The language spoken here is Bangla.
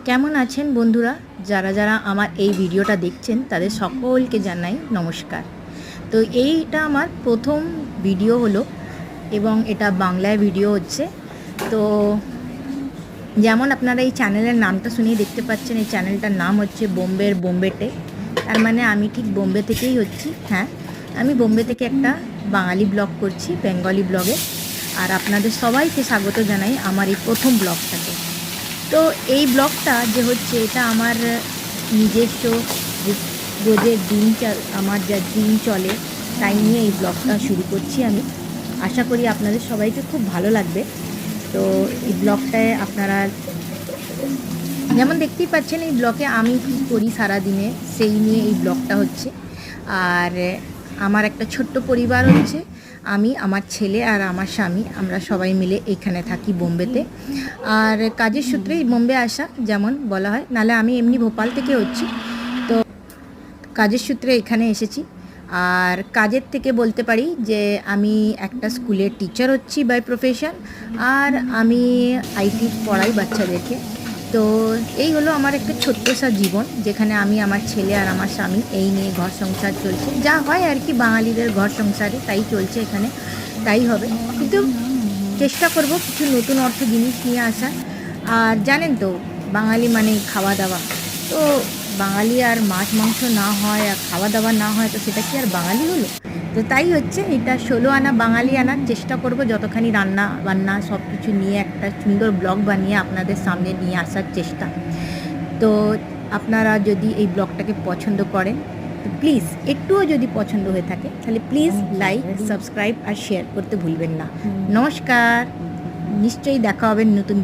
কেমন আছেন বন্ধুরা? যারা যারা আমার এই ভিডিওটা দেখছেন তাদের সকলকে জানাই নমস্কার। তো এইটা আমার প্রথম ভিডিও হলো এবং এটা বাংলায় ভিডিও হচ্ছে। তো যেমন আপনারা এই চ্যানেলের নামটা শুনেই দেখতে পাচ্ছেন, এই চ্যানেলটার নাম হচ্ছে বোম্বের বোম্বে টেক। তার মানে আমি ঠিক বোম্বে থেকেই হচ্ছি। হ্যাঁ, আমি বোম্বে থেকে একটা বাঙালি ব্লগ করছি, বেঙ্গলি ব্লগে। আর আপনাদের সবাইকে স্বাগত জানাই আমার এই প্রথম ব্লগটাকে। তো এই ব্লগটা যে হচ্ছে এটা আমার নিজস্ব যে রোজের আমার যা দিন চলে তাই নিয়ে এই ব্লগটা শুরু করছি আমি। আশা করি আপনাদের সবাইকে খুব ভালো লাগবে। তো এই ব্লগটায় আপনারা যেমন দেখতেই পাচ্ছেন, এই ব্লগে আমি কী করি সারাদিনে সেই নিয়ে এই ব্লগটা হচ্ছে। আর আমার একটা ছোট্ট পরিবার হচ্ছে, আমি, আমার ছেলে আর আমার স্বামী, আমরা সবাই মিলে এইখানে থাকি বোম্বেতে। আর কাজের সূত্রেই বোম্বে আসা যেমন বলা হয়, নাহলে আমি এমনি ভোপাল থেকে হচ্ছি। তো কাজের সূত্রে এখানে এসেছি। আর কাজের থেকে বলতে পারি যে আমি একটা স্কুলের টিচার হচ্ছি বাই প্রফেশন। আর আমি আইটি পড়াই বাচ্চাদেরকে। তো এই হলো আমার একটা ছোট্ট সা জীবন, যেখানে আমি, আমার ছেলে আর আমার স্বামী এই নিয়ে ঘর সংসার চলছে। যা হয় আর কি বাঙালিদের ঘর সংসারে তাই চলছে এখানে, তাই হবে। কিন্তু চেষ্টা করব কিছু নতুন অর্থ জিনিস নিয়ে আসার। আর জানেন তো, বাঙালি মানে খাওয়া দাওয়া। তো বাঙালি আর মাছ মাংস না হয় আর খাওয়া দাওয়া না হয় তো সেটা কি আর বাঙালি হলো? তো তাই হচ্ছে এটা 16 আনা বাঙালি আনার চেষ্টা করব, যতখানি রান্না বান্না সব কিছু নিয়ে একটা সুন্দর ব্লগ বানিয়ে আপনাদের সামনে নিয়ে আসার চেষ্টা। তো আপনারা যদি এই ব্লগটাকে পছন্দ করেন তো প্লিজ, একটুও যদি পছন্দ হয়ে থাকে তাহলে প্লিজ লাইক, সাবস্ক্রাইব আর শেয়ার করতে ভুলবেন না। নমস্কার, নিশ্চয়ই দেখা হবে নতুন